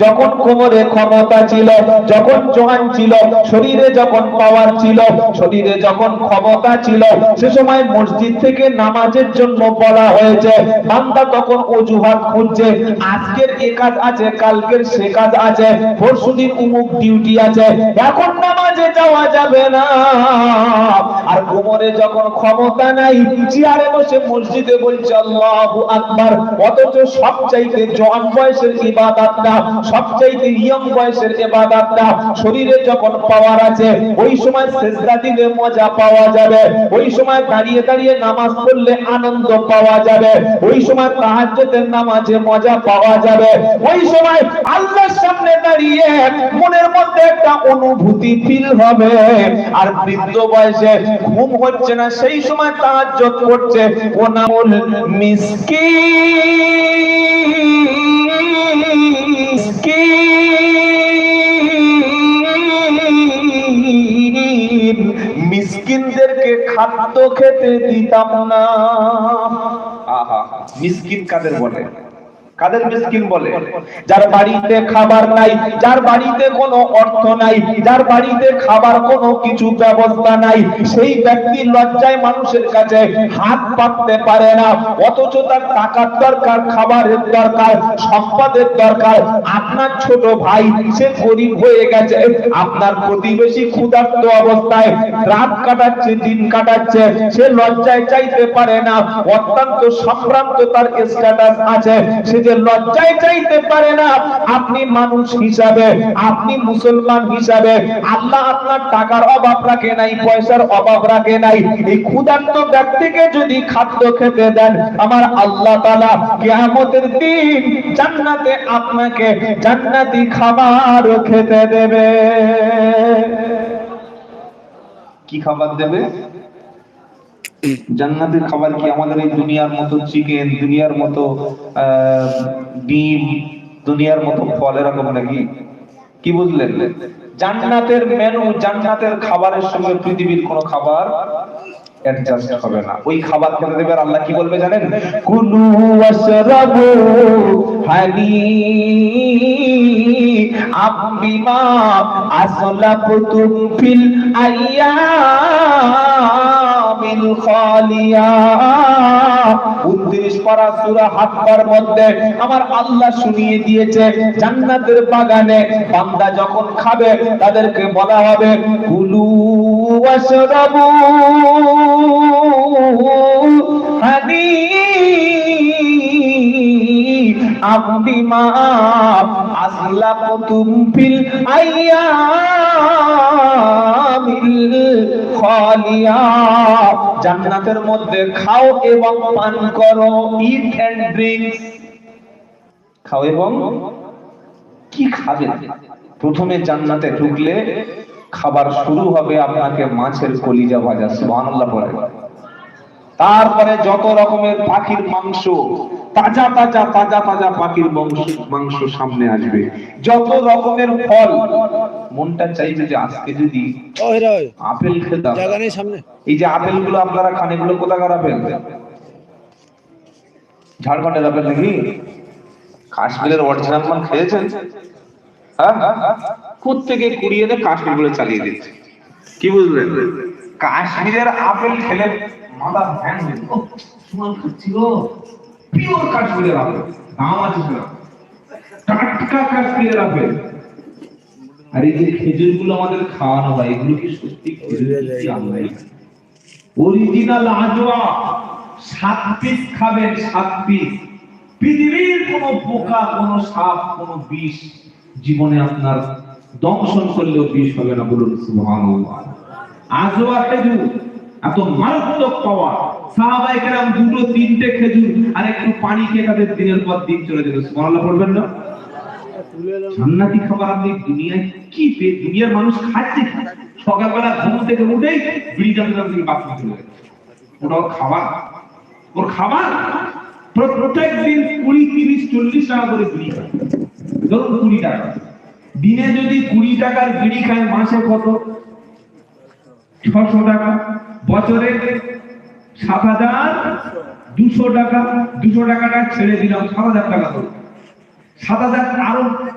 যখন কোমরে ক্ষমতা ছিল, যখন জোয়ান ছিল, শরীরে যখন পাওয়ার ছিল, শরীরে যখন ক্ষমতা ছিল, সে সময় মসজিদ থেকে নামাজের জন্য বলা হয়েছে। বান্দা তখন অজুহাত খুঁজছে, আজকের এ কাজ আছে, কালকের সে কাজ আছে, পরশুদিন উমুক ডিউটি আছে, এখন নামাজে যাওয়া যাবে না। আর কোমরে যখন ক্ষমতা নাই, চেয়ারে বসে মসজিদে বলছে আল্লাহু আকবার, অথচ সবচাইতে জওয়ান বয়সের ইবাদতটা, সবচাইতে ইয়ং বয়সের ইবাদতটা, শরীরে যখন পাওয়ার আছে, ওই সময় সিজদা দিলে মজা পাওয়া যাবে, ওই সময় দাঁড়িয়ে দাঁড়িয়ে নামাজ পড়লে আনন্দ পাওয়া যাবে, ওই সময় তাহাজ্জুদের নামাজে মজা পাওয়া যাবে, ওই সময় আল্লাহর সামনে দাঁড়িয়ে মনের মধ্যে একটা অনুভূতি ফিল হবে। আর বৃদ্ধ বয়সে ঘুম হচ্ছে না, সেই সময় তাহাজ্জুদ করছে, ও নামুল মিসকিনদেরকে খাদ্য খেতে দিতাম না। আহা, মিসকিন কাদের বলে? কাদের মিসকিন বলে? যার বাড়িতে খাবার নাই, যার বাড়িতে কোনো অর্থ নাই, যার বাড়িতে খাবার কোনো কিছু ব্যবস্থা নাই, সেই ব্যক্তি লজ্জায় মানুষের কাছে হাত পাততে পারে না, অথচ তার টাকার দরকার, খাবারের দরকার, সম্পদের দরকার। আপনার ছোট ভাই সে গরিব হয়ে গেছে, আপনার প্রতিবেশী ক্ষুধার্ত অবস্থায় রাত কাটাচ্ছে, দিন কাটাচ্ছে, সে লজ্জায় চাইতে পারে না, অত্যন্ত সম্ভ্রান্ত তার স্ট্যাটাস আছে, সে লজ্জায় চাইতে পারে না। আপনি মানুষ হিসাবে, আপনি মুসলমান হিসাবে, আল্লাহ আপনার টাকার অভাব রাখে নাই, পয়সার অভাব রাখে নাই, এই ক্ষুধার্ত ব্যক্তিকে যদি খাদ্য খেতে দেন, আমার আল্লাহ তাআলা কিয়ামতের দিন জান্নাতে আপনাকে জান্নাতি খাবার খেতে দেবে। কি খাবার দেবে? জান্নাতের খাবার। কি আমাদের এই দুনিয়ার মতো চিকেন, দুনিয়ার মতো ডিম, দুনিয়ার মতো ফল এরকম নাকি? কি বুঝলেন? জান্নাতের মেনু, জান্নাতের খাবারের সঙ্গে পৃথিবীর কোনো খাবার অ্যাডজাস্ট হবে না। ওই খাবার খেতে দেবে, আর আল্লাহ কি বলবে জানেন? কুলু ওয়াশরাবু হানি আবিমা আসলাফতুম ফিল আইয়ামিল খালিয়া। 29 পারা সূরা হাক্কার মধ্যে আমার আল্লাহ শুনিয়ে দিয়েছে, জান্নাতের বাগানে বান্দা যখন খাবে তাদেরকে বলা হবে কুলু ওয়াশরাবু হানি আবিমা আসলাফতুম ফিল আইয়ামিল খালিয়া। জান্নাতের মধ্যে খাও এবং পান করো, ইট এন্ড ড্রিঙ্কস। খাও এবং কি খাবে? প্রথমে জান্নাতে ঢুকলে খাবার শুরু হবে আপনাকে মাছের কলিজা ভাজা, সুবহানাল্লাহ পড়ে। তারপরে যত রকমের পাখির মাংস, তাজা তাজা তাজা তাজা পাখির মাংস সামনে আসবে, যত রকমের ফল। মনটা চাইবে যে আজকে যদি আপেল খেতাম। এই যে আপেল গুলো আপনারা খান, এগুলো কোথাকার আপেল? ঝাড়খণ্ডের আপেল নাকি? কাশ্মীরের অরিজিনাল মান খেয়েছেন? হ্যাঁ, কোথা থেকে কুড়িয়ে এনে কাশ্মীর বলে চালিয়ে দিচ্ছে। কি বুঝলেন? কাশ্মীরের আপেল খেলে মাথা হ্যাং হয়ে যাবে। সুমান খাচ্ছি গো, পিওর কাশ্মীরের আপেল, দাম আছে না, টাটকা কাশ্মীরের আপেল। আর এই যে খেজুর গুলো আমাদের খাওয়ানো হয়, এগুলো কি সত্যি অরিজিনাল আজওয়া? 7 পিস খাবেন, 7 পিস। পৃথিবীর কোন পোকা, কোন সাপ, কোন বিষ জীবনে আপনার দংশন করলেও বিষ হবে না, বলুন সুবহানাল্লাহ। আজওয়া খেজুর এত মারাত্মক পাওয়া, সাহাবায়ে কেরাম 2-3টে খেজুর আর একটু পানি খেয়ে তাদের দিনের পর দিন চলে যেত। সুবহানাল্লাহ পড়বেন না? জান্নাতি খাবার আপনি দুনিয়ায় কি পেয়ে? দুনিয়ার মানুষ খাচ্ছে, সকালবেলা ঘুম থেকে উঠেই বিড়ি টানতে টানতে বাথরুমে চলে যায়। ওটাও খাবার? ওর খাবার? প্রত্যেক দিন 20-30-40 টাকা করে বিড়ি খায়। ধরুন 20 টাকা, দিনে যদি 20 টাকার বিড়ি খায়, মাসে কত? 600 টাকা। বছরে 7,200 টাকা। 200 টাকাটা ছেড়ে দিলাম, 7,000 টাকা। 7,000 আরো